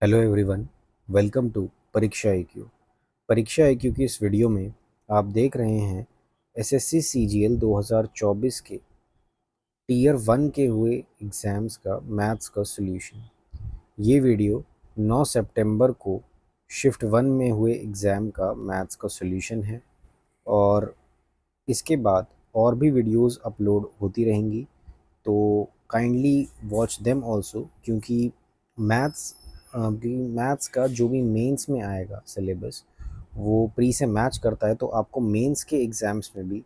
Hello everyone, welcome to परीक्षा IQ। परीक्षा IQ की इस वीडियो में आप देख रहे हैं एसएससी CGL 2024 के टीयर 1 के हुए एग्ज़ाम्स का मैथ्स का सॉल्यूशन। ये वीडियो 9 सितंबर को शिफ्ट 1 में हुए एग्ज़ाम का मैथ्स का सॉल्यूशन है और इसके बाद और भी वीडियोस अपलोड होती रहेंगी, तो काइंडली वॉच देम ऑल्सो, क्योंकि मैथ्स मैथ्स का जो भी मेंस में आएगा सिलेबस वो प्री से मैच करता है, तो आपको मेंस के एग्ज़ाम्स में भी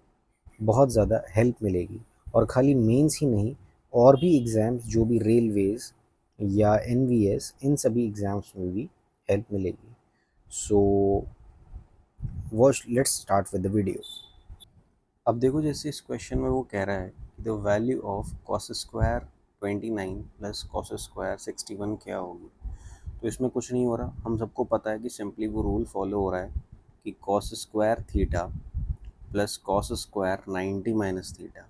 बहुत ज़्यादा हेल्प मिलेगी। और खाली मेंस ही नहीं, और भी एग्ज़ाम्स जो भी रेलवेज़ या NVS, इन सभी एग्ज़ाम्स में भी हेल्प मिलेगी। So watch, let's start with the video. अब देखो, जैसे इस क्वेश्चन में वो कह रहा है कि the value of cos square 29 plus cos square 61 क्या होगी। तो इसमें कुछ नहीं हो रहा, हम सबको पता है कि सिंपली वो रूल फॉलो हो रहा है कि cos square theta plus cos square 90 minus theta.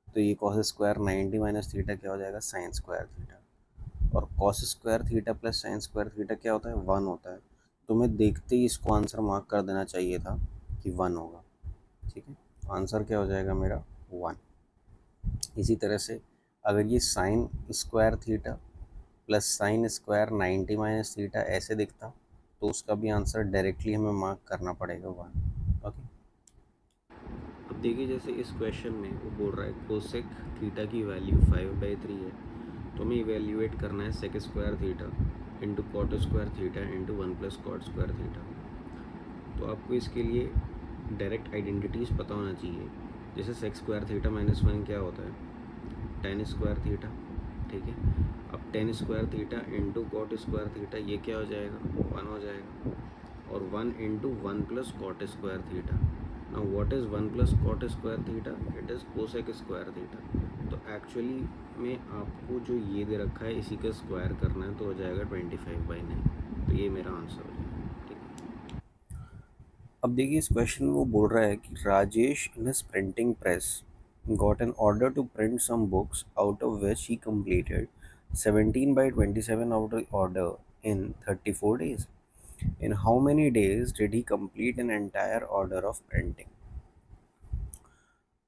तो ये कॉस स्क्वायर 90 माइनस थीटा क्या हो जाएगा, साइन स्क्वायर थीटा। और cos square theta plus sine square theta क्या होता है, 1 होता है। तो मैं देखते ही इसको आंसर मार्क कर देना चाहिए था कि 1 होगा। ठीक है, आंसर क्या हो जाएगा मेरा, 1। इसी तरह से अगर ये sine square theta plus sine square 90 minus theta ऐसे दिखता, तो उसका भी आंसर डायरेक्टली हमें मार्क करना पड़ेगा 1। ओके, अब देखिए, जैसे इस क्वेश्चन में वो बोल रहा है कोसेक थीटा की वैल्यू 5/3 है, तो हमें इवेल्यूएट करना है sec square theta into cot square theta into 1 plus cot square theta. तो आपको इसके लिए डायरेक्ट आइडेंटिटीज़ पता होना चाहिए। जैसे सेक स्क्वायर थीटा माइनस 1 क्या होता है, टेन स्क्वायर थीटा। ठीक है, अब tan square theta into cot square theta ये क्या हो जाएगा, 1 हो जाएगा। और 1 into 1 plus cot square theta. Now what is 1 plus cot square theta, it is cosec square theta. तो एक्चुअली में आपको जो ये दे रखा है इसी का स्क्वायर करना है, तो हो जाएगा 25/9। तो ये मेरा आंसर हो जाएगा। ठीक है, अब देखिए, इस क्वेश्चन में वो बोल रहा है कि Rajesh in his printing press got an order to print some books, out of which he completed 17/27 order in 34 days. In how many days did he complete an entire order of printing?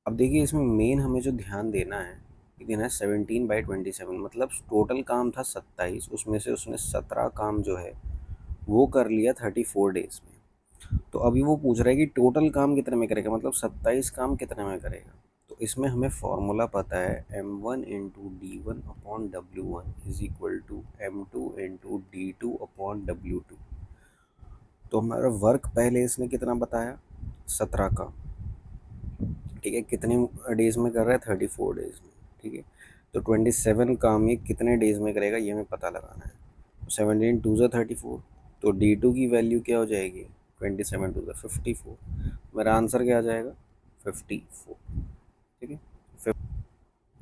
अब देखिए, इसमें main हमें जो ध्यान देना है कि देना है 17/27, मतलब टोटल काम था 27, उसमें से उसने 17 काम जो है वो कर लिया 34 डेज में। तो अभी वो पूछ रहा है कि टोटल काम कितने में करेगा, मतलब 27 काम कितने में करेगा। तो इसमें हमें फॉर्मूला पता है, M1 into D1 upon W1 is equal to M2 into D2 upon W2। तो हमारा वर्क पहले इसने कितना बताया, 17 का। ठीक है, कितने डेज में कर रहा है, 34 डेज में। ठीक है, तो 27 काम ये कितने डेज में करेगा ये हमें पता लगाना है। 17 टू ज़ा 34, तो D2 की वैल्यू क्या हो जाएगी, 27 टू ज़ा 54। मेरा आंसर क्या आ जाएगा, 54। ठीक है,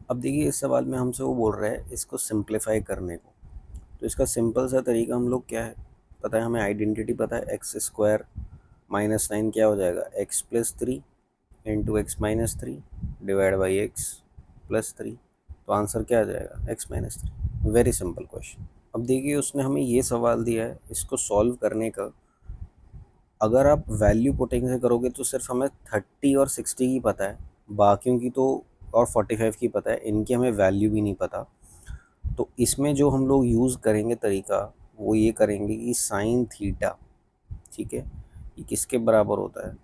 अब देखिए, इस सवाल में हमसे वो बोल रहा है इसको सिंप्लीफाई करने को। तो इसका सिंपल सा तरीका हम लोग क्या है, पता है हमें, आइडेंटिटी पता है, एक्स स्क्वायर माइनस 9 क्या हो जाएगा, x plus 3 into x minus 3 divide by x plus 3। तो आंसर क्या आ जाएगा, x minus 3। Very simple question. अब देखिए, उसने हमें ये सवाल दिया है, इसको सॉल्व करने का अगर आप वैल्यू पुटिंग से करोगे तो सिर्फ हमें 30 और 60 की पता है, बाकियों की तो, और 45 की पता है, इनकी हमें वैल्यू भी नहीं पता। तो इसमें जो हम लोग यूज़ करेंगे तरीका, वो ये करेंगे कि साइन थीटा, ठीक है, ये किसके बराबर होता है,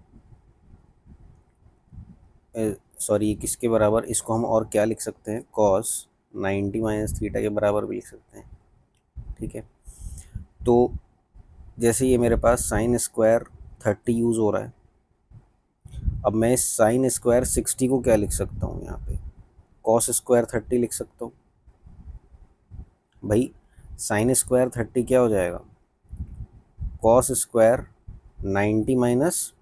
सॉरी ये किसके बराबर, इसको हम और क्या लिख सकते हैं, कॉस 90 माइनस थीटा के बराबर भी लिख सकते हैं। ठीक है, तो जैसे ये मेरे पास साइन स्क्वायर 30 यूज़ हो रहा है, अब मैं इस साइन स्क्वायर 60 को क्या लिख सकता हूँ, यहाँ पे कॉस स्क्वायर 30 लिख सकता हूँ। भाई साइन स्क्वायर 30 क्या हो जाएगा, cos square 90 minus,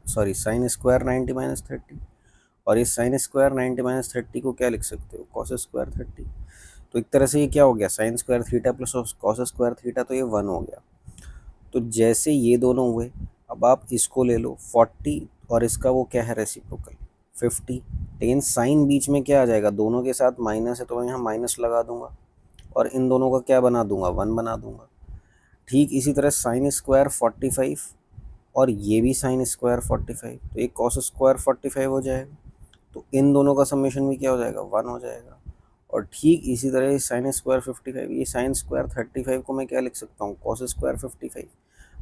sorry sine square 90 minus 30, और इस साइन स्क्वायर 90 माइनस 30 को क्या लिख सकते हो, कॉस स्क्वायर 30। तो एक तरह से ये क्या हो गया, sine square theta plus cos square theta, तो ये 1 हो गया। तो जैसे ये दोनों हुए, अब आप इसको ले लो 40 और इसका वो क्या है, रेसिप्रोकल 50। लेकिन साइन बीच में क्या आ जाएगा, दोनों के साथ माइनस है, तो मैं यहाँ माइनस लगा दूंगा। और इन दोनों का क्या बना दूंगा, 1 बना दूंगा। ठीक इसी तरह साइन स्क्वायर 45 और ये भी साइन स्क्वायर 45, तो एक कॉस स्क्वायर 45 हो जाएगा। तो इन दोनों का समेशन भी क्या हो जाएगा, 1 हो जाएगा। और ठीक इसी तरह साइन स्क्वायर 55, ये साइन स्क्वायर 35 को मैं क्या लिख सकता हूँ, कॉस स्क्वायर 55,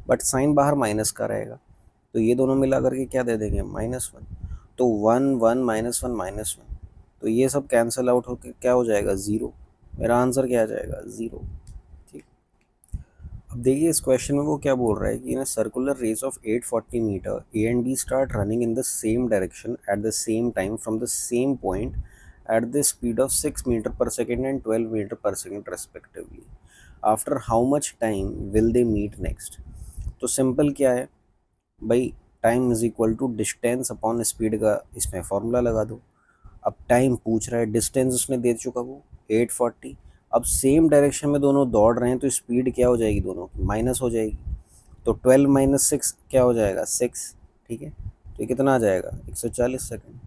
बट साइन बाहर माइनस का रहेगा, तो ये दोनों मिला करके क्या दे देंगे, -1। तो 1 1 -1 -1, तो ये सब कैंसिल आउट होकर क्या हो जाएगा, 0। मेरा आंसर क्या आ जाएगा, 0। ठीक। अब देखिए इस क्वेश्चन में वो क्या बोल रहा है कि in a circular race of 840 meter A and B start running in the same direction at the same time from the same point at the speed of 6 meter per second and 12 meter per second respectively. After how much time will they meet next? तो simple क्या है भाई, time is equal to distance upon speed का इसमें formula लगा दो। अब time पूछ रहा है, डिस्टेंस उसने दे चुका वो 840। अब सेम डायरेक्शन में दोनों दौड़ रहे हैं तो स्पीड क्या हो जाएगी, दोनों की माइनस हो जाएगी। तो 12 माइनस 6 क्या हो जाएगा, 6। ठीक है, तो ये कितना आ जाएगा, 140 सेकेंड।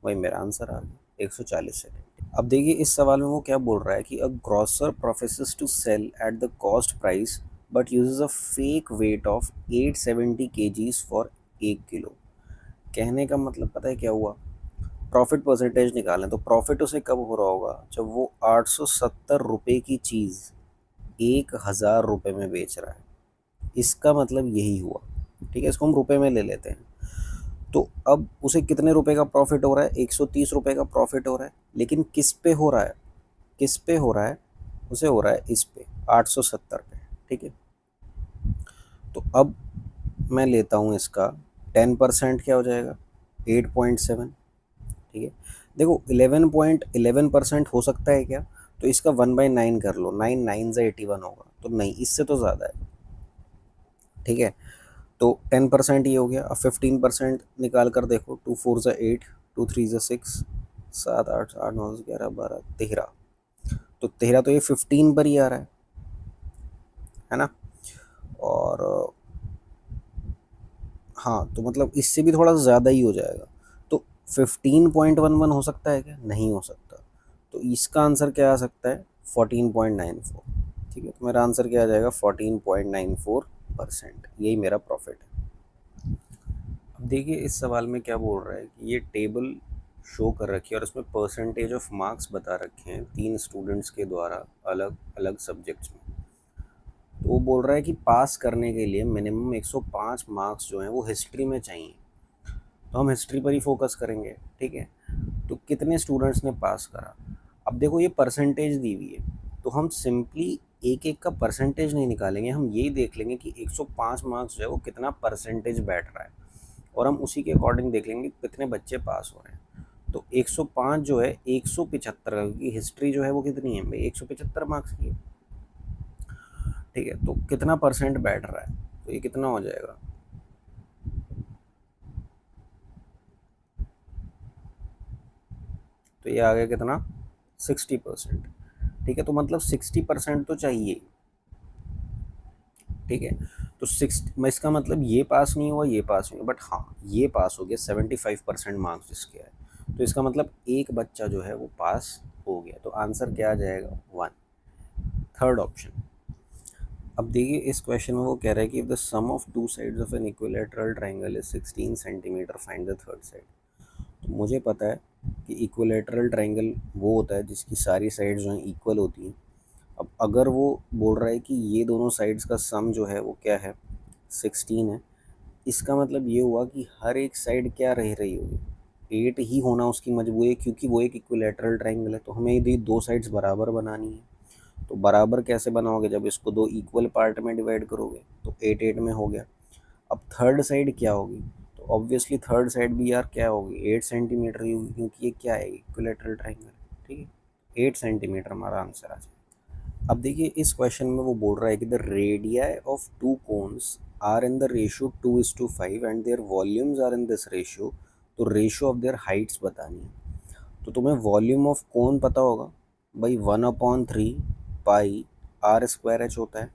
वही मेरा आंसर आ गया, 140 सेकेंड। अब देखिए इस सवाल में वो क्या बोल रहा है कि a grocer professes to sell at the cost price but uses a fake weight of 870 kgs for 1 kilo. कहने का मतलब पता है क्या हुआ, प्रॉफिट परसेंटेज निकालें तो प्रॉफिट उसे कब हो रहा होगा, जब वो 870 रुपये की चीज़ 1000 रुपये में बेच रहा है। इसका मतलब यही हुआ। ठीक है, इसको हम रुपए में ले लेते हैं। तो अब उसे कितने रुपए का प्रॉफिट हो रहा है, 130 रुपये का प्रॉफिट हो रहा है, लेकिन किस पे हो रहा है, किस पे हो रहा है, उसे हो रहा है इस पे 870 पे। ठीक है, तो अब मैं लेता हूँ इसका 10% क्या हो जाएगा, 8.7। ठीक है, देखो 11.11% हो सकता है क्या, तो इसका 1/9 कर लो, 9 9 से 81 होगा, तो नहीं इससे तो ज़्यादा है। ठीक है, तो 10% ये हो गया। अब 15% निकाल कर देखो, 2 4 ज़ा 8, 2 3 ज़ा 6, 7 8 8 9 11 12 13, तो 13 तो ये 15 पर ही आ रहा है ना। और हाँ, तो मतलब इससे भी थोड़ा ज़्यादा ही हो जाएगा। तो 15.11 हो सकता है क्या, नहीं हो सकता। तो इसका आंसर क्या आ सकता है, 14.94। ठीक है, तो मेरा आंसर क्या आ जाएगा, 14.94%। यही मेरा प्रॉफिट है। अब देखिए इस सवाल में क्या बोल रहा है कि ये टेबल शो कर रखी है और इसमें परसेंटेज ऑफ मार्क्स बता रखे हैं 3 स्टूडेंट्स के द्वारा अलग अलग सब्जेक्ट्स में। तो वो बोल रहा है कि पास करने के लिए मिनिमम 105 मार्क्स जो हैं वो हिस्ट्री में चाहिए। तो हम हिस्ट्री पर ही फोकस करेंगे। ठीक है, तो कितने स्टूडेंट्स ने पास करा। अब देखो ये परसेंटेज दी हुई है, तो हम सिंपली एक एक का परसेंटेज नहीं निकालेंगे, हम यही देख लेंगे कि 105 मार्क्स जो है वो कितना परसेंटेज बैठ रहा है, और हम उसी के अकॉर्डिंग देख लेंगे कितने बच्चे पास हो रहे हैं। तो 105 जो है 175 का, क्योंकि हिस्ट्री जो है वो कितनी है भाई, 175 मार्क्स की है। ठीक है, तो कितना परसेंट बैठ रहा है, तो ये कितना हो जाएगा, तो ये आ गया कितना, 60%। ठीक है, तो मतलब 60% तो चाहिए। ठीक है, तो 6 मैं इसका मतलब ये पास नहीं हुआ, ये पास नहीं हुआ, बट हाँ ये पास हो गया, 75% मार्क्स इसके है, तो इसका मतलब एक बच्चा जो है वो पास हो गया। तो आंसर क्या आ जाएगा, 1, थर्ड ऑप्शन। अब देखिए इस क्वेश्चन में वो कह रहा है कि if the sum of two sides of an equilateral triangle is 16 centimetre, find the third side. तो मुझे पता है कि इक्विलैटरल ट्रायंगल वो होता है जिसकी सारी साइड्स जो हैं इक्वल होती हैं। अब अगर वो बोल रहा है कि ये दोनों साइड्स का सम जो है वो क्या है, 16 है, इसका मतलब ये हुआ कि हर एक साइड क्या रह रही होगी, 8 ही होना उसकी मजबूरी है, क्योंकि वो एक इक्विलैटरल ट्रायंगल है। तो हमें यदि दो साइड्स बराबर बनानी है, तो बराबर कैसे बनाओगे, जब इसको दो इक्वल पार्ट में डिवाइड करोगे, तो 8 8 में हो गया। अब थर्ड साइड क्या होगी, तो ऑब्वियसली थर्ड साइड भी यार क्या होगी, 8 सेंटीमीटर ही होगी, क्योंकि ये क्या है, इक्विलैटरल ट्रायंगल। ठीक है, 8 सेंटीमीटर हमारा आंसर आ जाए। अब देखिए इस क्वेश्चन में वो बोल रहा है कि the radii of two cones are in the ratio 2:5 and their volumes are in this ratio, तो रेशियो ऑफ देयर हाइट्स बतानी है। तो तुम्हें वॉल्यूम ऑफ कोन पता होगा भाई, 1/3 पाई आर स्क्वायर एच होता है।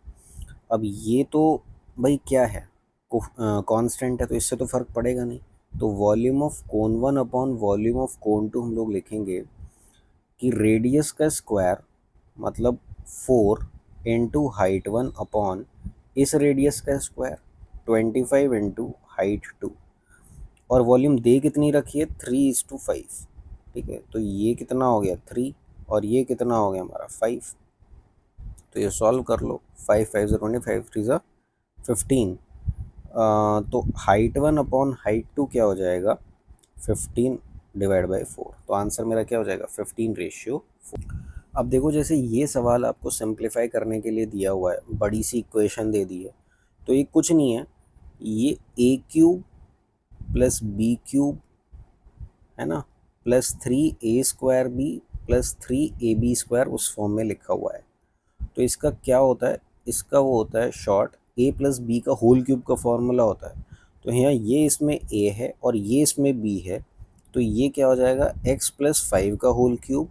अब ये तो भाई क्या है, कांस्टेंट है, तो इससे तो फर्क पड़ेगा नहीं। तो volume of cone 1 upon volume of cone 2 हम लोग लिखेंगे कि रेडियस का स्क्वायर, मतलब 4 इंटू हाइट 1 अपॉन इस रेडियस का स्क्वायर 25 इंटू हाइट 2, और वॉल्यूम दे कितनी रखी है 3:5। ठीक है, तो ये कितना हो गया 3 और ये कितना हो गया हमारा 5। तो ये सॉल्व कर लो, 5 5 ज़ा 25, 3 ज़ा 15। तो हाइट 1 अपॉन हाइट 2 क्या हो जाएगा 15 डिवाइड बाई 4। तो आंसर मेरा क्या हो जाएगा 15:4। अब देखो, जैसे ये सवाल आपको सिंप्लीफाई करने के लिए दिया हुआ है, बड़ी सी इक्वेशन दे दी है, तो ये कुछ नहीं है, ये ए क्यूब प्लस बी क्यूब है ना, प्लस 3a² प्लस 3ab² उस फॉर्म में लिखा हुआ है। तो इसका क्या होता है, इसका वो होता है शॉर्ट, a प्लस बी का होल क्यूब का फॉर्मूला होता है। तो यहाँ ये इसमें a है और ये इसमें b है, तो ये क्या हो जाएगा x प्लस 5 का whole cube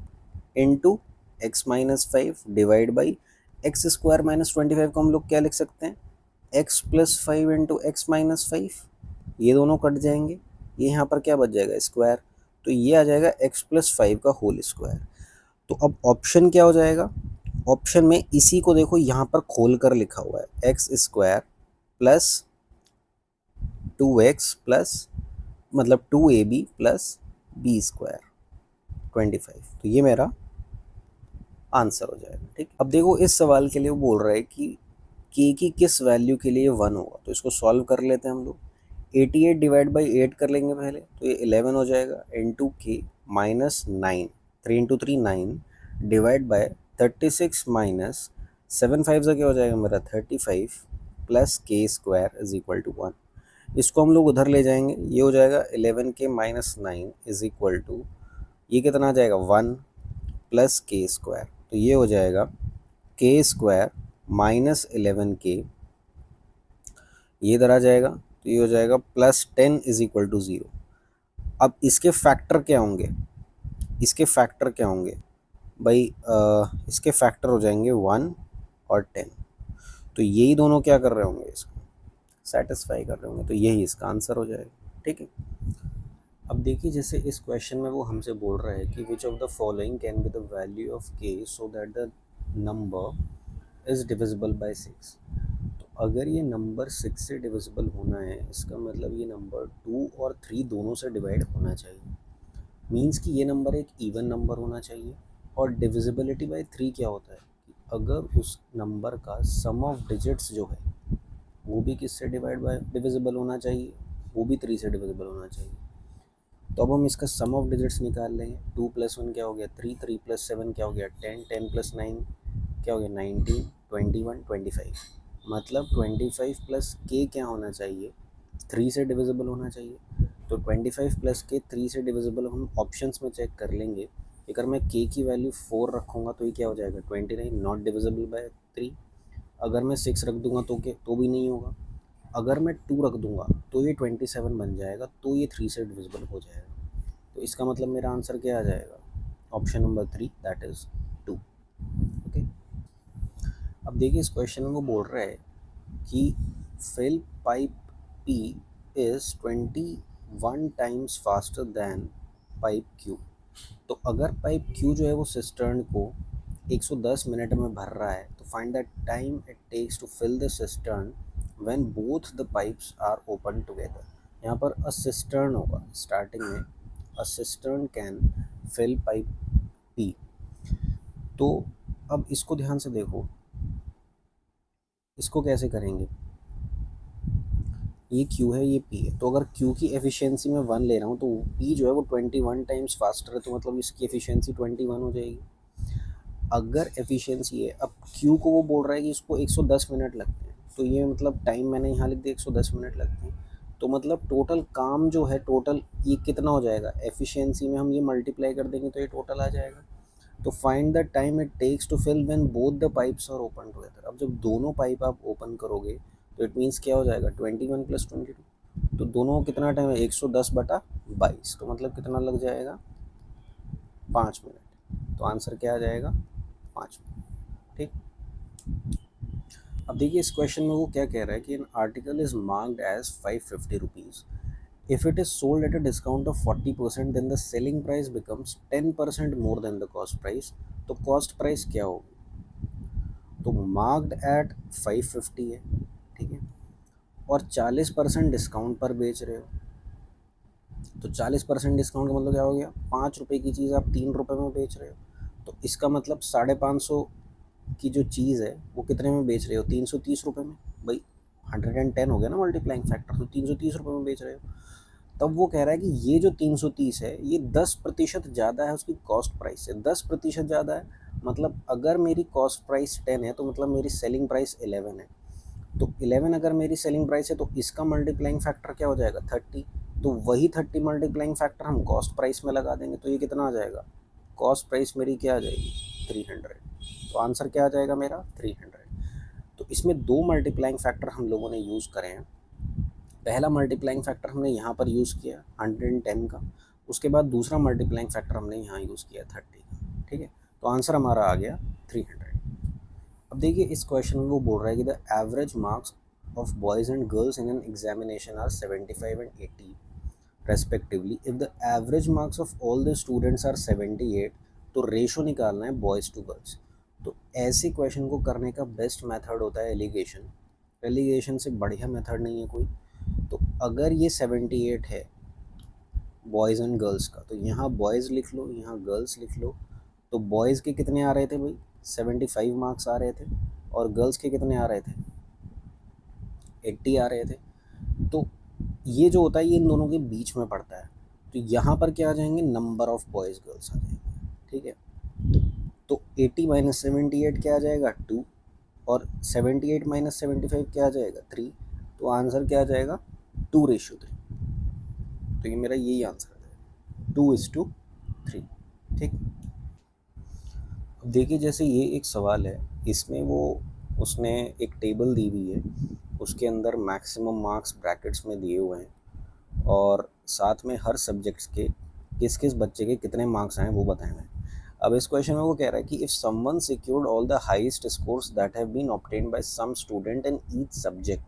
into x minus 5 divide by x² minus 25 को हम लोग क्या लिख सकते हैं x plus 5 into x minus 5। ये दोनों कट जाएंगे, ये यहाँ पर क्या बच जाएगा स्क्वायर, तो ये आ जाएगा x प्लस 5 का होल स्क्वायर। तो अब ऑप्शन क्या हो जाएगा, ऑप्शन में इसी को देखो यहाँ पर खोल कर लिखा हुआ है x² प्लस 2x प्लस मतलब 2ab प्लस b² 25। तो ये मेरा आंसर हो जाएगा। ठीक, अब देखो इस सवाल के लिए वो बोल रहा है कि k की किस वैल्यू के लिए 1 होगा, तो इसको सॉल्व कर लेते हैं हम लोग। 88 डिवाइड बाई 8 कर लेंगे पहले, तो ये 11 हो जाएगा इंटू के minus 9, 3 into 3 9 divide by 36 minus 7 5 से क्या हो जाएगा मेरा 35 plus k² is equal to 1। इसको हम लोग उधर ले जाएंगे, ये हो जाएगा 11 के माइनस 9 इज इक्वल टू, ये कितना आ जाएगा 1 प्लस k²। तो ये हो जाएगा k² माइनस 11k, ये इधर आ जाएगा, तो ये हो जाएगा प्लस 10 इज इक्वल टू 0। अब इसके फैक्टर क्या होंगे, इसके फैक्टर क्या होंगे भाई, इसके फैक्टर हो जाएंगे 1 और 10। तो यही दोनों क्या कर रहे होंगे, इसको सेटिस्फाई कर रहे होंगे, तो यही इसका आंसर हो जाएगा। ठीक है, अब देखिए जैसे इस क्वेश्चन में वो हमसे बोल रहा है कि which of the following can be the value of k so that the number is divisible by 6। तो अगर ये नंबर 6 से डिविजिबल होना है, इसका मतलब ये नंबर 2 और 3 दोनों से डिवाइड होना चाहिए। मीन्स कि ये नंबर एक इवन नंबर होना चाहिए। और डिविजिबिलिटी बाय 3 क्या होता है कि अगर उस नंबर का सम ऑफ डिजिट्स जो है वो भी किससे डिविजिबल होना चाहिए, वो भी 3 से डिविजिबल होना चाहिए। तो अब हम इसका सम ऑफ डिजिट्स निकाल लेंगे। 2 प्लस 1 क्या हो गया 3, 3 प्लस 7 क्या हो गया 10, 10 प्लस 9 क्या हो गया 19, 21, 25। मतलब 25 प्लस के क्या होना चाहिए 3 से डिविजिबल होना चाहिए। तो 25 प्लस के 3 से डिविजिबल हम ऑप्शंस में चेक कर लेंगे। अगर मैं के की वैल्यू 4 रखूँगा तो ये क्या हो जाएगा 29, नॉट डिविजिबल बाय 3। अगर मैं 6 रख दूंगा तो भी नहीं होगा। अगर मैं 2 रख दूंगा तो ये 27 बन जाएगा, तो ये 3 से डिविजिबल हो जाएगा। तो इसका मतलब मेरा आंसर क्या आ जाएगा option number 3 that is 2। Okay, अब देखिए इस क्वेश्चन में वो बोल रहा है कि fill pipe P is 21 times faster than pipe Q। तो अगर पाइप Q जो है वो सिस्टर्न को 110 मिनट में भर रहा है, तो find the time it takes to fill the cistern when both the pipes are open together. यहाँ पर अ सिस्टर्न होगा स्टार्टिंग में, a cistern can fill pipe P। तो अब इसको ध्यान से देखो, इसको कैसे करेंगे, ये Q है ये P है, तो अगर Q की एफिशिएंसी में 1 ले रहा हूँ तो P जो है वो 21 टाइम्स फास्टर है, तो मतलब इसकी एफिशिएंसी 21 हो जाएगी। अगर एफिशिएंसी है, अब Q को वो बोल रहा है कि इसको 110 मिनट लगते हैं, तो ये मतलब टाइम मैंने यहाँ लिख दिया 110 मिनट लगते हैं। तो मतलब टोटल काम जो है टोटल ये कितना हो जाएगा, एफिशिएंसी में हम ये मल्टीप्लाई कर देंगे तो ये टोटल आ जाएगा। तो find the time it takes to fill when both the pipes are open together. अब जब दोनों पाइप आप ओपन करोगे तो इट मीन्स क्या हो जाएगा 21 प्लस 22। तो दोनों कितना टाइम है 110/22, तो मतलब कितना लग जाएगा 5 मिनट। तो आंसर क्या आ जाएगा 5 मिनट। ठीक, अब देखिए इस क्वेश्चन में वो क्या कह रहा है कि an article is marked as 550 rupees. If it is sold at a discount of 40% then the selling price becomes 10% more than the cost price. तो कॉस्ट प्राइस क्या होगी, तो मार्क्ड एट 550 है, ठीक है, और 40% डिस्काउंट पर बेच रहे हो। तो 40% डिस्काउंट का मतलब क्या हो गया, 5 रुपये की चीज़ आप 3 रुपये में बेच रहे हो। तो इसका मतलब 550 की जो चीज़ है वो कितने में बेच रहे हो, 330 रुपये में। भाई 110 हो गया ना मल्टीप्लाइंग फैक्टर, तो 330 रुपये में बेच रहे हो। तब वो कह रहा है कि ये जो 330 है ये 10% ज़्यादा है उसकी कॉस्ट प्राइस से, 10% ज़्यादा है। मतलब अगर मेरी कॉस्ट प्राइस 10 है तो मतलब मेरी सेलिंग प्राइस 11 है। तो 11 अगर मेरी सेलिंग प्राइस है तो इसका मल्टीप्लाइंग फैक्टर क्या हो जाएगा, 30। तो वही 30 मल्टीप्लाइंग फैक्टर हम कॉस्ट प्राइस में लगा देंगे, तो ये कितना आ जाएगा, कॉस्ट प्राइस मेरी क्या आ जाएगी, 300। तो आंसर क्या आ जाएगा मेरा, 300। तो इसमें दो मल्टीप्लाइंग फैक्टर हम लोगों ने यूज़ करे हैं। पहला मल्टीप्लाइंग फैक्टर हमने यहाँ पर यूज़ किया 110 का, उसके बाद दूसरा मल्टीप्लाइंग फैक्टर हमने यहाँ यूज़ किया 30 का, ठीक है। तो आंसर हमारा आ गया 300। अब देखिए इस क्वेश्चन में वो बोल रहा है कि the average marks of boys and girls in an examination are 75 and 80 respectively. If the average marks of all the students are 78, तो रेशो निकालना है बॉयज़ टू गर्ल्स। तो ऐसे क्वेश्चन को करने का बेस्ट मेथड होता है एलिगेशन। एलिगेशन से बढ़िया मेथड नहीं है कोई। तो अगर ये 78 है बॉयज़ एंड गर्ल्स का, तो यहाँ बॉयज़ लिख लो, यहाँ गर्ल्स लिख लो। तो बॉयज़ के कितने आ रहे थे भाई, 75 मार्क्स आ रहे थे, और गर्ल्स के कितने आ रहे थे, 80 आ रहे थे। तो ये जो होता है ये इन दोनों के बीच में पड़ता है। तो यहाँ पर क्या आ जाएंगे, नंबर ऑफ बॉयज़ गर्ल्स आ जाएंगे, ठीक है। तो 80 माइनस 78 क्या आ जाएगा, 2, और 78 माइनस 75 क्या आ जाएगा, 3। तो आंसर क्या आ जाएगा, 2:3। तो ये मेरा यही आंसर है, 2:3, ठीक। अब देखिए जैसे ये एक सवाल है, इसमें वो उसने एक टेबल दी हुई है, उसके अंदर मैक्सिमम मार्क्स ब्रैकेट्स में दिए हुए हैं, और साथ में हर सब्जेक्ट्स के किस किस बच्चे के कितने मार्क्स आए वो बताए हैं। अब इस क्वेश्चन में वो कह रहा है कि if someone secured all the highest scores that have been obtained by some student in each subject,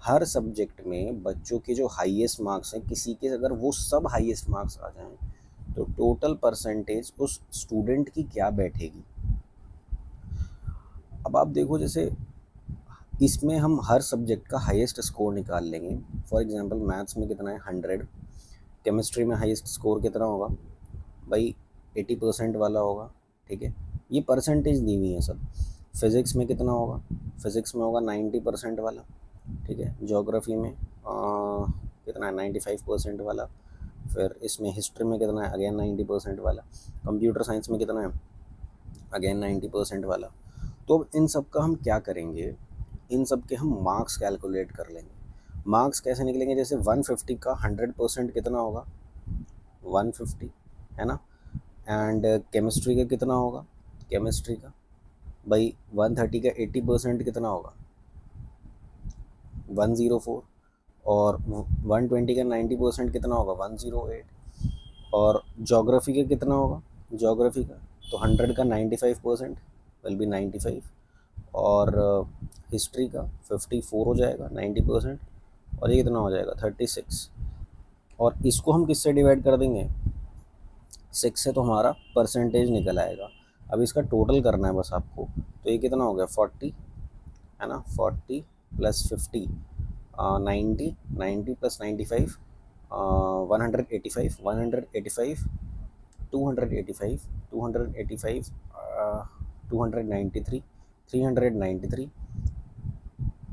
हर सब्जेक्ट में बच्चों के जो हाईएस्ट मार्क्स हैं किसी के अगर वो सब हाईएस्ट मार्क्स आ जाएं, तो टोटल परसेंटेज उस स्टूडेंट की क्या बैठेगी। अब आप देखो जैसे इसमें हम हर सब्जेक्ट का हाईएस्ट स्कोर निकाल लेंगे। फॉर एग्जांपल मैथ्स में कितना है, 100। केमिस्ट्री में हाईएस्ट स्कोर कितना होगा भाई, 80% वाला होगा, ठीक है। ये परसेंटेज दी हुई है सब। फिज़िक्स में कितना होगा, फिज़िक्स में होगा 90% वाला, ठीक है। ज्योग्राफी में कितना है, 95% वाला। फिर इसमें हिस्ट्री में कितना है, अगेन 90% वाला। कंप्यूटर साइंस में कितना है, अगेन 90% वाला। तो अब इन सब का हम क्या करेंगे, इन सब के हम मार्क्स कैलकुलेट कर लेंगे। मार्क्स कैसे निकलेंगे, जैसे 150 का 100% कितना होगा, 150, है ना। एंड केमिस्ट्री का कितना होगा, केमिस्ट्री का भाई 130 का 80% कितना होगा, 104। और 120 का 90% कितना होगा, 108। और जोग्राफ़ी का कितना होगा, जोग्राफ़ी का तो 100 का 95% विल बी 95। और हिस्ट्री का 54 हो जाएगा 90%, और ये कितना हो जाएगा 36। और इसको हम किससे डिवाइड कर देंगे, 6 से, तो हमारा परसेंटेज निकल आएगा। अब इसका टोटल करना है बस आपको। तो ये कितना हो गया 40, है ना, 40 प्लस 50, 90, 90 प्लस 95, 185, 185, 285, 285, 293, 393,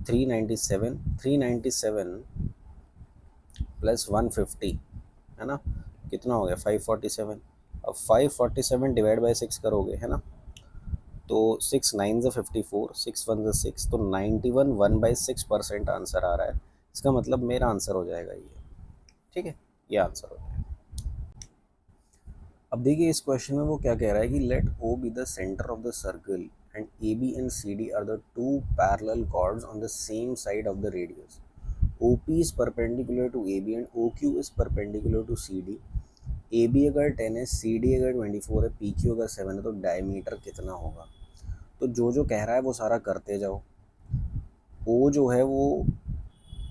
397, 397 प्लस 150, है ना, कितना हो गया 547। अब 547 डिवाइड बाई 6 करोगे, है ना, तो 6 9 से 54, 6 1 से 6, तो 91 1/6% आंसर आ रहा है। इसका मतलब मेरा आंसर हो जाएगा ये, ठीक है, ये आंसर हो जाएगा। अब देखिए इस क्वेश्चन में वो क्या कह रहा है कि let O be the centre of the circle and A B and C D are the two parallel chords on the same side of the radius. OP is perpendicular to AB and OQ is perpendicular to CD। AB अगर 10 है, CD अगर 24 है, PQ अगर 7 है, तो diameter कितना होगा। तो जो कह रहा है वो सारा करते जाओ। O जो है वो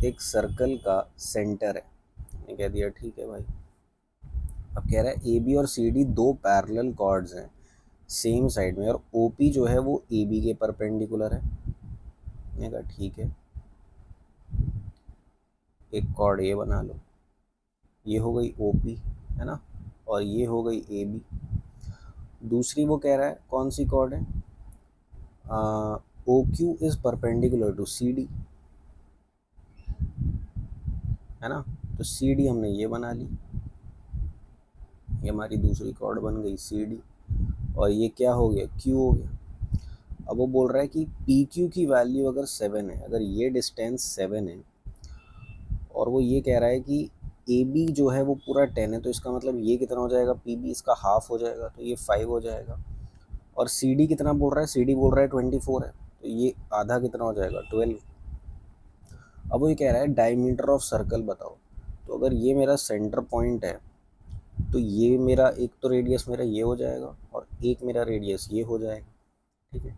एक सर्कल का सेंटर है, मैंने कह दिया, ठीक है भाई। अब कह रहा है AB और CD दो पैरेलल कॉर्ड्स हैं, सेम साइड में, और ओ पी जो है वो ए बी के परपेंडिकुलर है। मैंने कहा ठीक है, एक कॉर्ड ये बना लो, ये हो गई ओ पी, है ना, और ये हो गई ए बी। दूसरी वो कह रहा है कौन सी कॉर्ड है, O Q is perpendicular to C D, है ना। तो सी डी हमने ये बना ली, ये हमारी दूसरी कॉर्ड बन गई सी डी, और ये क्या हो गया, क्यू हो गया। अब वो बोल रहा है कि पी क्यू की वैल्यू अगर 7 है, अगर ये डिस्टेंस 7 है, और वो ये कह रहा है कि ए बी जो है वो पूरा 10 है, तो इसका मतलब ये कितना हो जाएगा, पी बी इसका हाफ हो जाएगा, तो ये 5 हो जाएगा। और सी डी कितना बोल रहा है, सी डी बोल रहा है 24 है, तो ये आधा कितना हो जाएगा, 12। अब वो ये कह रहा है डायमीटर ऑफ सर्कल बताओ। तो अगर ये मेरा सेंटर पॉइंट है, तो ये मेरा एक तो रेडियस मेरा ये हो जाएगा, और एक मेरा रेडियस ये हो जाएगा, ठीक है।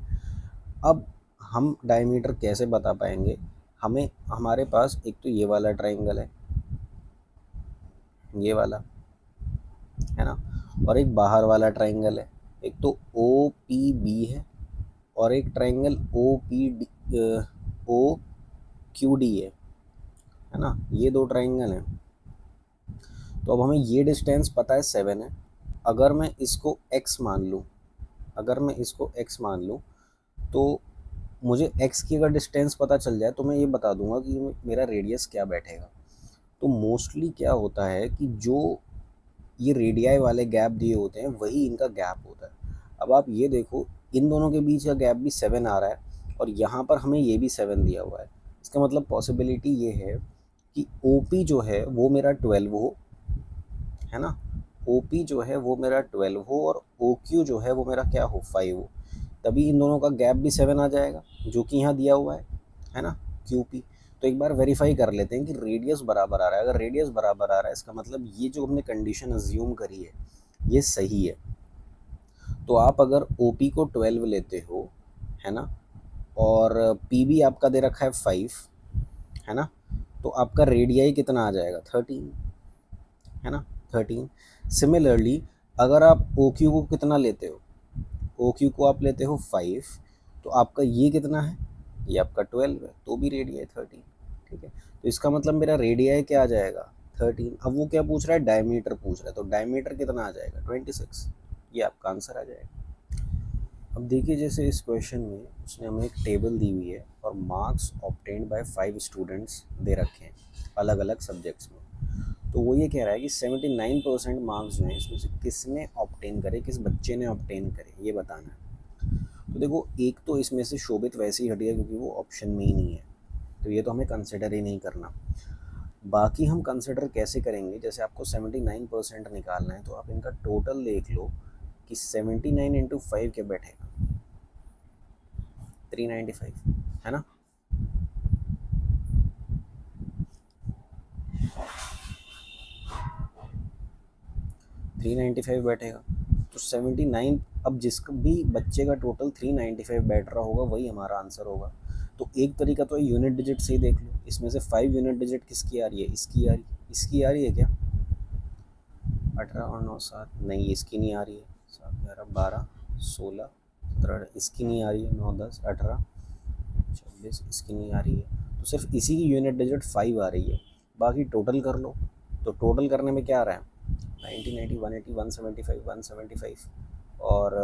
अब हम डायमीटर कैसे बता पाएंगे, हमें हमारे पास एक तो ये वाला ट्राइंगल है, ये वाला, है ना, और एक बाहर वाला ट्राइंगल है, एक तो ओ पी बी है, और एक triangle O P D, O Q D है ना, ये दो ट्राइंगल हैं। तो अब हमें ये डिस्टेंस पता है 7 है। अगर मैं इसको x मान लूँ, अगर मैं इसको x मान लूँ, तो मुझे x की अगर डिस्टेंस पता चल जाए तो मैं ये बता दूंगा कि मेरा रेडियस क्या बैठेगा। तो मोस्टली क्या होता है कि जो ये रेडियाई वाले गैप दिए होते हैं वही इनका गैप होता है। अब आप ये देखो, इन दोनों के बीच का गैप भी 7 आ रहा है, और यहाँ पर हमें ये भी 7 दिया हुआ है। इसका मतलब पॉसिबिलिटी ये है कि ओ पी जो है वो मेरा 12 हो, है ना, ओ पी जो है वो मेरा 12 हो, और ओ क्यू जो है वो मेरा क्या हो, 5 हो। तभी इन दोनों का गैप भी 7 आ जाएगा, जो कि यहाँ दिया हुआ है ना, क्यू पी। तो एक बार वेरीफाई कर लेते हैं कि रेडियस बराबर आ रहा है। अगर रेडियस बराबर आ रहा है, इसका मतलब ये जो हमने कंडीशन अज्यूम करी है ये सही है। तो आप अगर ओ पी को 12 लेते हो, है ना, और पी बी आपका दे रखा है 5, है ना, तो आपका रेडियाई कितना आ जाएगा, 13, है ना, 13। सिमिलरली अगर आप ओ क्यू को कितना लेते हो, ओ क्यू को आप लेते हो 5, तो आपका ये कितना है, ये आपका 12 है, तो भी रेडियाई 13, ठीक है। तो इसका मतलब मेरा रेडियाई क्या आ जाएगा, 13। अब वो क्या पूछ रहा है, डायमीटर पूछ रहा है, तो डायमीटर कितना आ जाएगा, 26। ये आपका आंसर आ जाएगा। अब देखिए, जैसे इस क्वेश्चन में उसने हमें एक टेबल दी हुई है, और marks obtained by 5 students they रखे हैं अलग अलग सब्जेक्ट्स में। तो वो ये कह रहा है कि 79% मार्क्स जो हैं इसमें से किसने ऑब्टेन करे, किस बच्चे ने ऑब्टेन करे, ये बताना है। तो देखो, एक तो इसमें से शोभित वैसे ही हट गया क्योंकि वो ऑप्शन में ही नहीं है, तो ये तो हमें कंसिडर ही नहीं करना। बाकी हम कंसिडर कैसे करेंगे, जैसे आपको 79% निकालना है, तो आप इनका टोटल देख लो कि 79 इंटू 5 क्या बैठेगा, 395, है ना। 395 बैठेगा, तो 79, अब जिसका भी बच्चे का टोटल 395 बैठ रहा होगा वही हमारा आंसर होगा। तो एक तरीका तो यूनिट डिजिट से ही देख लो, इसमें से 5 यूनिट डिजिट किसकी आ रही है, इसकी आ रही है, इसकी आ रही है क्या, 18 और 9 7, नहीं इसकी नहीं आ रही है, 7 11 12 16 17, इसकी नहीं आ रही है, 9 10 18 26, इसकी नहीं आ रही है। तो सिर्फ इसी की यूनिट डिजिट 5 आ रही है, बाकी टोटल कर लो। तो टोटल करने में क्या आ रहा है, 1990 180 175 175, और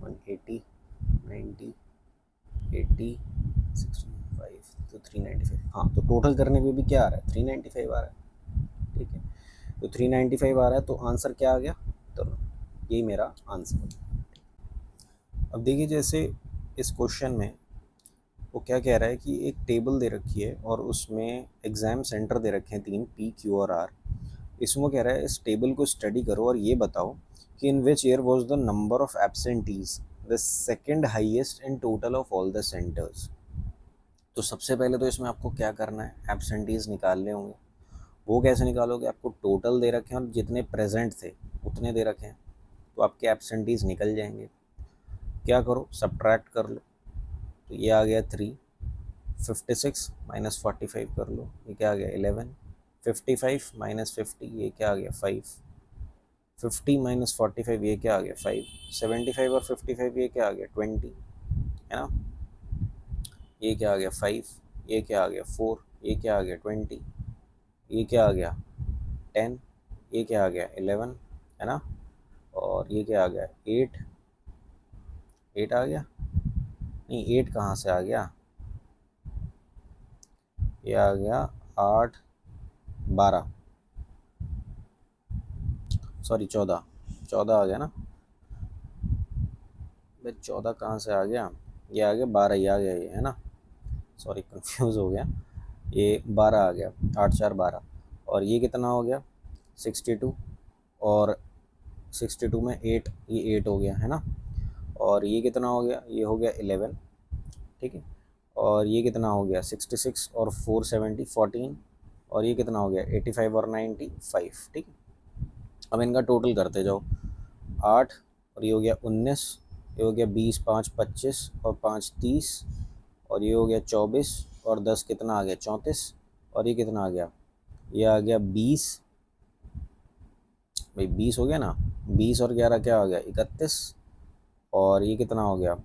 180 90 80 65, तो 395। हाँ, तो टोटल करने में भी क्या आ रहा है, 395 आ रहा है, ठीक है। तो 395 आ रहा है, तो आंसर क्या आ गया, तो यही मेरा आंसर है। अब देखिए, जैसे इस क्वेश्चन में वो क्या कह रहा है कि एक टेबल दे रखी है, और उसमें एग्ज़ाम सेंटर दे रखे हैं 3, पी क्यू और आर। इसमें वो कह रहा है इस टेबल को स्टडी करो और ये बताओ कि in which year was the number of absentees the second highest in total of all the centers. तो सबसे पहले तो इसमें आपको क्या करना है, एब्सेंटीज निकालने होंगे। वो कैसे निकालोगे, आपको टोटल दे रखे हैं और जितने प्रेजेंट थे उतने दे रखे हैं, तो आपके एब्सेंटीज निकल जाएंगे। क्या करो, सब्ट्रैक्ट कर लो, तो ये आ गया 3, 56 माइनस 45 कर लो, ये क्या आ गया 11, 55 माइनस 50, ये क्या आ गया 5, 50 माइनस 45 ये क्या आ गया 5, 75 और 55 ये क्या आ गया 20, है ना। ये क्या आ गया 5, ये क्या आ गया 4, ये क्या आ गया 20, ये क्या आ गया 10, ये क्या आ गया 11, है ना। और ये क्या आ गया 8, 8 आ गया, नहीं 8 कहाँ से आ गया, ये आ गया 8, 12, सॉरी 14, 14 आ गया ना भाई, 14 कहाँ से आ गया, ये आ गया 12 ही आ गया ये, है ना। सॉरी कंफ्यूज हो गया, ये 12 आ गया, 8 4 12, और ये कितना हो गया 62, और 62 में 8, ये 8 हो गया, है ना। और ये कितना हो गया, ये हो गया 11, ठीक है। और ये कितना हो गया 66 और 470 14, और ये कितना हो गया 85 और 95, ठीक है। अब इनका टोटल करते जाओ, 8 और ये हो गया 19, ये हो गया 20 5 25 और 5 30, और ये हो गया 24 और 10 कितना आ गया 34, और ये कितना आ गया, ये आ गया 20, भाई 20 हो गया ना, 20 और 11 क्या हो गया 31, और ये कितना हो गया,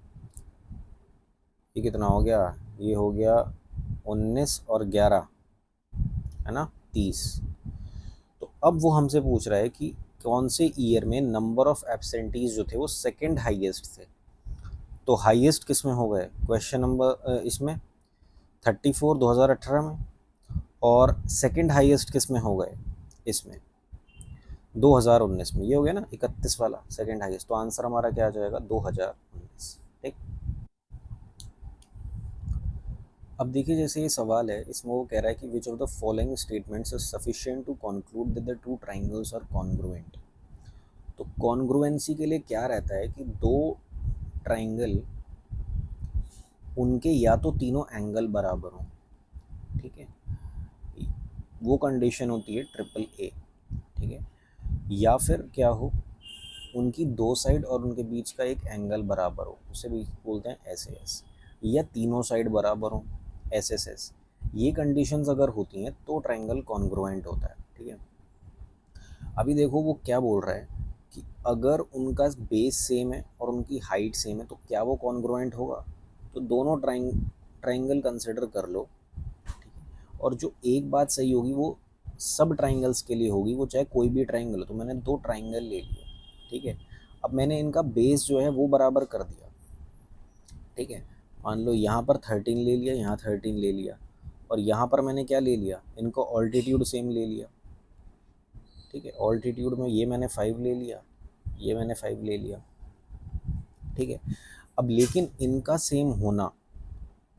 ये कितना हो गया, ये हो गया 19 और 11, है ना 30। तो अब वो हमसे पूछ रहा है कि कौन से ईयर में नंबर ऑफ एब्सेंटीज जो थे वो सेकंड हाईएस्ट थे। तो हाईएस्ट किस में हो गए क्वेश्चन नंबर इसमें 34 2018 में, और सेकंड हाईएस्ट किस में हो गए इसमें 2019 में, ये हो गया ना 31 वाला सेकंड हाईएस्ट। तो आंसर हमारा क्या आ जाएगा 2019, ठीक। अब देखिए जैसे ये सवाल है, इसमें वो कह रहा है कि which of the following statements is sufficient to conclude that the two triangles are congruent. तो कॉन्ग्रुएंसी के लिए क्या रहता है कि दो ट्राइंगल उनके या तो तीनों एंगल बराबर हों, ठीक है, वो कंडीशन होती है ट्रिपल ए, ठीक है। या फिर क्या हो, उनकी दो साइड और उनके बीच का एक एंगल बराबर हो, उसे भी बोलते हैं एस एस, या तीनों साइड बराबर हो एस एस एस। ये कंडीशंस अगर होती हैं तो ट्राइंगल कॉन्ग्रुएंट होता है, ठीक है। अभी देखो वो क्या बोल रहा है कि अगर उनका बेस सेम है और उनकी हाइट सेम है तो क्या वो कॉन्ग्रुएंट होगा। तो दोनों ट्राइंगल कंसिडर कर लो, ठीक है। और जो एक बात सही होगी वो सब ट्राइंगल्स के लिए होगी, वो चाहे कोई भी ट्राइंगल हो। तो मैंने दो ट्राइंगल ले लिए, ठीक है। अब मैंने इनका बेस जो है वो बराबर कर दिया, ठीक है। मान लो यहाँ पर 13 ले लिया, यहाँ 13 ले लिया, और यहाँ पर मैंने क्या ले लिया, इनको ऑल्टीट्यूड सेम ले लिया, ठीक है। ऑल्टीट्यूड में ये मैंने 5 ले लिया, ये मैंने 5 ले लिया, ठीक है। अब लेकिन इनका सेम होना,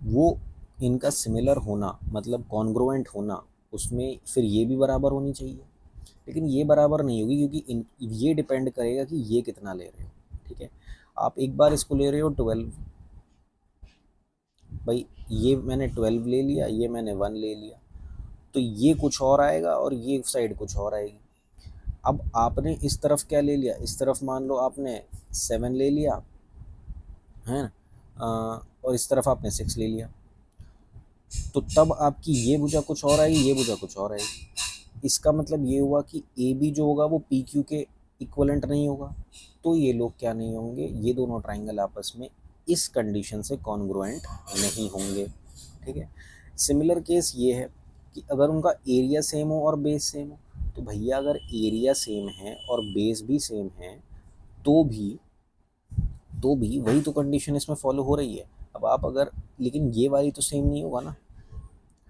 वो इनका सिमिलर होना मतलब कॉन्ग्रुएंट होना, उसमें फिर ये भी बराबर होनी चाहिए। लेकिन ये बराबर नहीं होगी क्योंकि ये डिपेंड करेगा कि ये कितना ले रहे हो, ठीक है। आप एक बार इसको ले रहे हो 12, भाई ये मैंने 12 ले लिया, ये मैंने 1 ले लिया, तो ये कुछ और आएगा और ये साइड कुछ और आएगी। अब आपने इस तरफ क्या ले लिया, इस तरफ मान लो आपने 7 ले लिया है, और इस तरफ आपने 6 ले लिया, तो तब आपकी ये भुजा कुछ और आएगी, ये भुजा कुछ और आएगी। इसका मतलब ये हुआ कि ए बी जो होगा वो पी क्यू के इक्वलेंट नहीं होगा, तो ये लोग क्या नहीं होंगे, ये दोनों ट्राइंगल आपस में इस कंडीशन से कॉन्ग्रुएंट नहीं होंगे, ठीक है। सिमिलर केस ये है कि अगर उनका एरिया सेम हो और बेस सेम हो, तो भैया अगर एरिया सेम है और बेस भी सेम है तो भी वही तो कंडीशन इसमें फॉलो हो रही है। अब आप अगर, लेकिन ये वाली तो सेम नहीं होगा ना,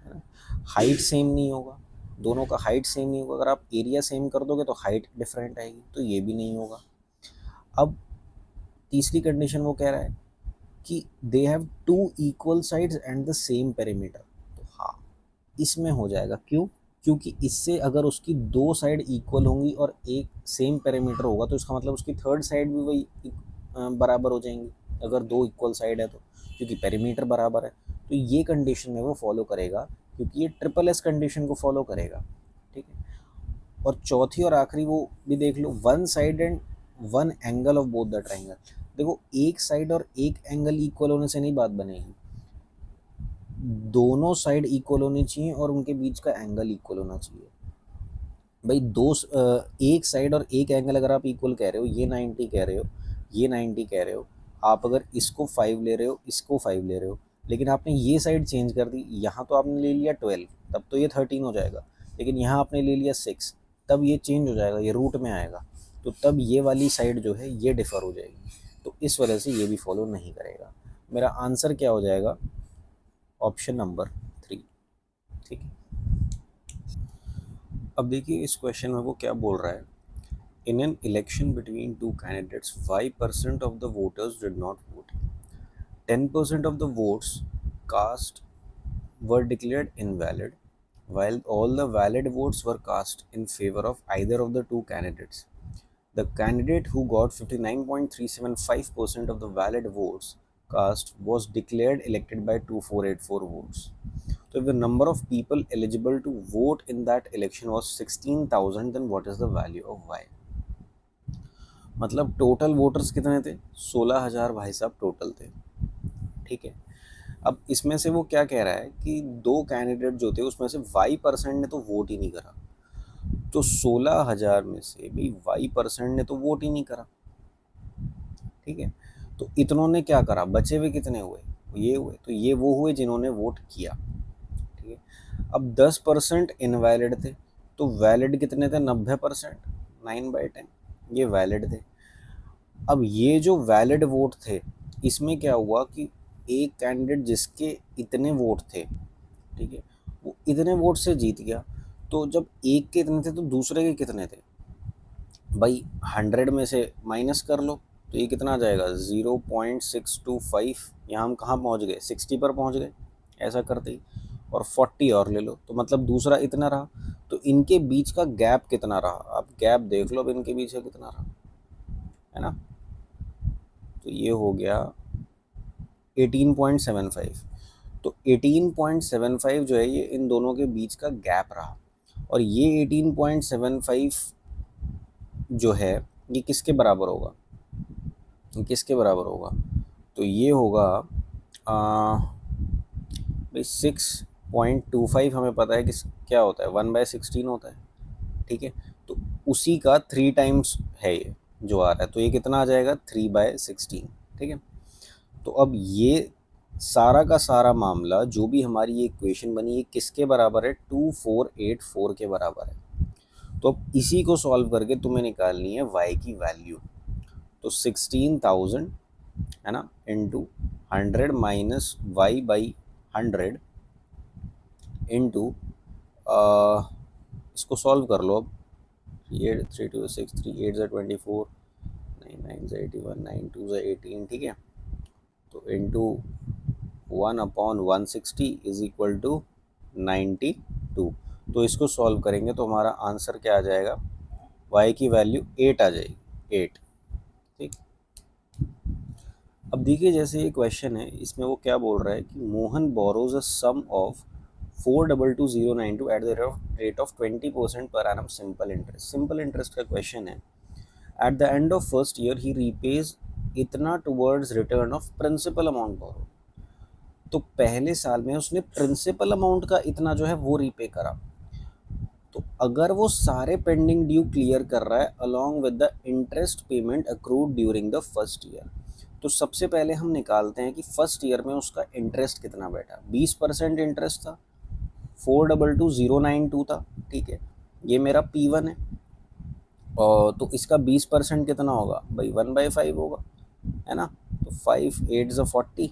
है ना। हाइट सेम नहीं होगा, दोनों का हाइट सेम नहीं होगा। अगर आप एरिया सेम कर दोगे तो हाइट डिफरेंट आएगी, तो ये भी नहीं होगा। अब तीसरी कंडीशन वो कह रहा है कि they have two equal sides and the same perimeter. तो हाँ, इसमें हो जाएगा, क्यों, क्योंकि इससे अगर उसकी दो साइड इक्वल होंगी और एक सेम पेरीमीटर होगा तो इसका मतलब उसकी थर्ड साइड भी वही बराबर हो जाएंगी, अगर दो इक्वल साइड है तो, क्योंकि पेरीमीटर बराबर है। तो ये कंडीशन में वो फॉलो करेगा, क्योंकि ये ट्रिपल एस कंडीशन को फॉलो करेगा, ठीक है। और चौथी और आखिरी वो भी देख लो, one side and one angle of both the triangle. देखो एक साइड और एक एंगल इक्वल होने से नहीं बात बनेगी, दोनों साइड इक्वल होनी चाहिए और उनके बीच का एंगल इक्वल होना चाहिए। भाई एक साइड और एक एंगल अगर आप इक्वल कह रहे हो, ये 90 कह रहे हो, ये 90 कह रहे हो, आप अगर इसको 5 ले रहे हो, इसको 5 ले रहे हो, लेकिन आपने ये साइड चेंज कर दी, यहाँ तो आपने ले लिया 12, तब तो ये 13 हो जाएगा, लेकिन यहाँ आपने ले लिया 6, तब ये चेंज हो जाएगा, ये रूट में आएगा, तो तब ये वाली साइड जो है ये डिफ़र हो जाएगी, तो इस वजह से ये भी फॉलो नहीं करेगा। मेरा आंसर क्या हो जाएगा? Option number 3। ठीक है, अब देखिए इस क्वेश्चन में वो क्या बोल रहा है। In an election between two candidates, 5% of the voters did not vote. 10% of the votes cast were declared invalid, while all the valid votes were cast in favor of either of the two candidates. The candidate who got 59.375% of the valid votes cast was declared elected by 2484 votes. So, if the number of people eligible to vote in that election was 16,000, then what is the value of y? मतलब total voters कितने थे? 16,000 भाई साहब total थे। ठीक है, अब इसमें से वो क्या कह रहा है कि दो कैंडिडेट जो थे उसमें से y% ने तो वोट ही नहीं करा, तो 16,000 में से भाई y% ने तो वोट ही नहीं करा। ठीक है, तो इतनों ने क्या करा, बचे हुए कितने हुए? ये हुए, तो ये वो हुए जिन्होंने वोट किया। ठीक है, अब 10% इनवैलिड थे, तो वैलिड कितने थे? 90%, 9/10 ये वैलिड थे। अब ये जो वैलिड वोट थे, इसमें क्या हुआ कि एक कैंडिडेट जिसके इतने वोट थे, ठीक है, वो इतने वोट से जीत गया, तो जब एक के इतने थे तो दूसरे के कितने थे? भाई 100 में से माइनस कर लो, तो ये कितना आ जाएगा? 0.625। यहाँ हम कहाँ पहुँच गए? 60 पर पहुँच गए ऐसा करते ही, और 40 और ले लो, तो मतलब दूसरा इतना रहा, तो इनके बीच का गैप कितना रहा? आप गैप देख लो, अब इनके बीच का कितना रहा, है ना? तो ये हो गया 18.75। तो 18.75 जो है ये इन दोनों के बीच का गैप रहा, और ये 18.75 जो है ये किसके बराबर होगा? किसके बराबर होगा? तो ये होगा भाई 6.25, हमें पता है किस क्या होता है, 1/16 होता है। ठीक है, तो उसी का 3 टाइम्स है ये जो आ रहा है, तो ये कितना आ जाएगा? 3/16। ठीक है, तो अब ये सारा का सारा मामला जो भी हमारी ये इक्वेशन बनी है किसके बराबर है? 2484 के बराबर है। तो अब इसी को सॉल्व करके तुम्हें निकालनी है y की वैल्यू। तो 16,000 है ना, into 100 minus Y by 100 into इसको सॉल्व कर लो अब। 8 3 2 6 3 8 24 9 9 81 9 2 18। ठीक है, तो इंटू 1/160 इज इक्वल टू 92। तो इसको सॉल्व करेंगे तो हमारा आंसर क्या आ जाएगा? y की वैल्यू 8 आ जाएगी, 8। ठीक, अब देखिए जैसे ये क्वेश्चन है, इसमें वो क्या बोल रहा है कि Mohan borrows a sum of 422,092 at the rate of 20% per annum simple interest. Simple interest का क्वेश्चन है। At the end of first year ही रीपेज इतना towards return of principal amount borrowed. तो पहले साल में उसने प्रिंसिपल अमाउंट का इतना जो है वो रीपे करा, तो अगर वो सारे पेंडिंग ड्यू क्लियर कर रहा है along with the interest payment accrued during the first year, तो सबसे पहले हम निकालते हैं कि फर्स्ट ईयर में उसका इंटरेस्ट कितना बैठा। 20% इंटरेस्ट था, 422,092 था। ठीक है, ये मेरा P1 है, और तो इसका 20% कितना होगा भाई? 1/5 होगा, है ना? तो 5 8 ज़ा 40,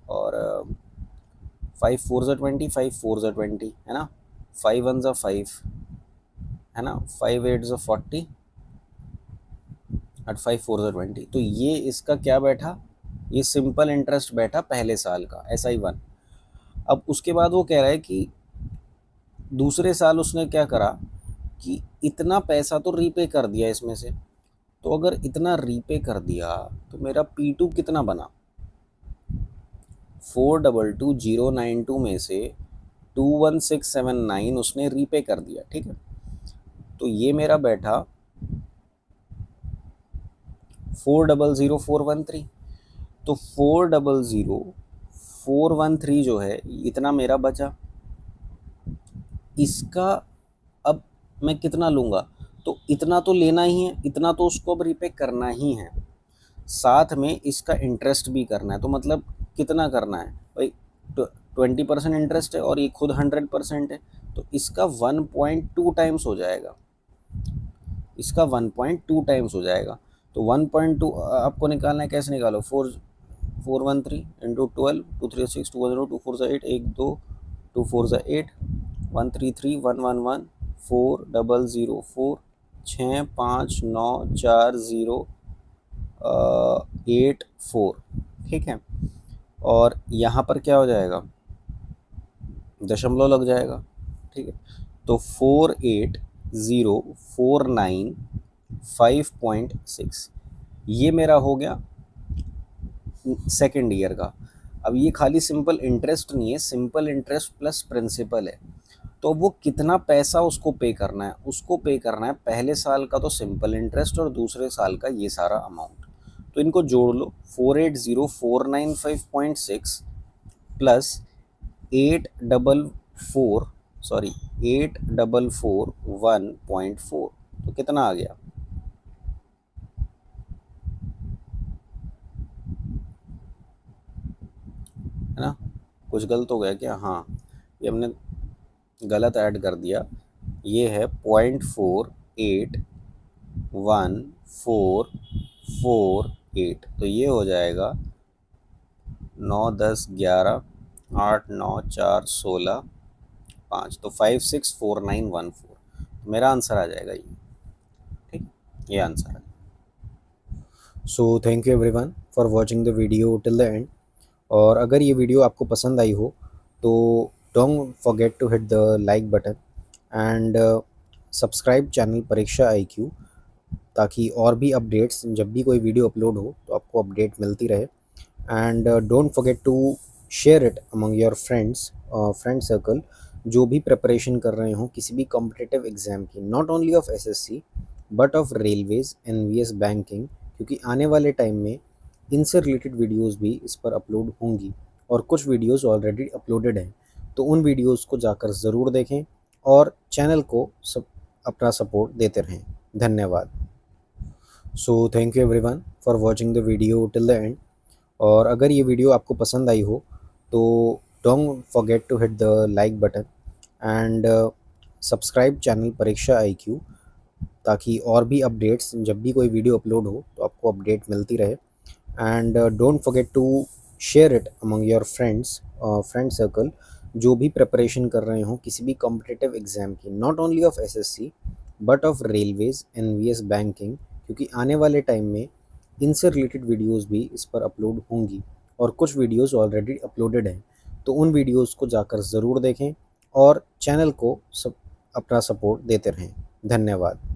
और 5 4 ज़ा 20, 5 4 ज़ा 20, है ना? 5 1 ज़ा 5, है ना? 5 8 ज़ा 40 और 5 4 ज़ा 20। तो ये इसका क्या बैठा? ये सिंपल इंटरेस्ट बैठा पहले साल का, SI1। अब उसके बाद वो कह रहा है कि दूसरे साल उसने क्या करा कि इतना पैसा तो रीपे कर दिया इसमें से, तो अगर इतना रीपे कर दिया तो मेरा P2 कितना बना? 422,092 में से 21679 उसने रीपे कर दिया। ठीक है, तो ये मेरा बैठा 400,413। तो 400,413 जो है इतना मेरा बचा। इसका अब मैं कितना लूँगा, तो इतना तो लेना ही है, इतना तो उसको अब रीपे करना ही है, साथ में इसका इंटरेस्ट भी करना है। तो मतलब कितना करना है भाई, 20% इंटरेस्ट है और ये खुद 100% है, तो इसका 1.2 टाइम्स हो जाएगा, इसका 1.2 टाइम्स हो जाएगा। तो 1.2 आपको निकालना है, कैसे निकालो, 413 इंटू 12, 236 210 2 4 8, 1 2 2 4 8, 133 111 4004, 6594 ठीक है। और यहाँ पर क्या हो जाएगा, दशमलव लग जाएगा, ठीक है। तो 48049.5.6 ये मेरा हो गया सेकेंड ईयर का। अब ये खाली सिंपल इंटरेस्ट नहीं है, सिंपल इंटरेस्ट प्लस प्रिंसिपल है। तो वो कितना पैसा उसको पे करना है, उसको पे करना है पहले साल का तो सिंपल इंटरेस्ट और दूसरे साल का ये सारा अमाउंट। तो इनको जोड़ लो, 480,495.6 प्लस 844 तो कितना आ गया, है ना। कुछ गलत हो गया क्या, हाँ ये हमने गलत ऐड कर दिया। ये है 0.814448, तो ये हो जाएगा 9 10 11 8 9 4 16 5, तो 564914 मेरा आंसर आ जाएगा ये, ठीक, ये आंसर है। So thank you everyone for watching the video till the end. और अगर ये वीडियो आपको पसंद आई हो तो don't forget to hit the like button and subscribe channel Pariksha IQ, ताकि और भी अपडेट्स, जब भी कोई वीडियो अपलोड हो तो आपको अपडेट मिलती रहे। And don't forget to share it among your friend circle, जो भी प्रिपरेशन कर रहे हो किसी भी कॉम्पिटिटिव एग्ज़ाम की, not only of SSC but of railways, NVS, banking, क्योंकि आने वाले टाइम में इनसे रिलेटेड वीडियोस भी इस पर अपलोड होंगी और कुछ वीडियोस ऑलरेडी अपलोडेड हैं। तो उन वीडियोस को जाकर ज़रूर देखें और चैनल को अपना सपोर्ट देते रहें। धन्यवाद। So thank you everyone for watching the video till the end. और अगर ये वीडियो आपको पसंद आई हो तो don't forget to hit the like button and subscribe channel Pariksha IQ, ताकि और भी अपडेट्स, जब भी कोई वीडियो अपलोड हो तो आपको अपडेट मिलती रहे। And don't forget to share it among your friend circle, जो भी प्रिपरेशन कर रहे हो किसी भी कॉम्पिटिटिव एग्ज़ाम की, not only of SSC but of railways, NVS, banking, क्योंकि आने वाले टाइम में इनसे रिलेटेड वीडियोस भी इस पर अपलोड होंगी और कुछ वीडियोस ऑलरेडी अपलोडेड हैं। तो उन वीडियोस को जाकर ज़रूर देखें और चैनल को अपना सपोर्ट देते रहें। धन्यवाद।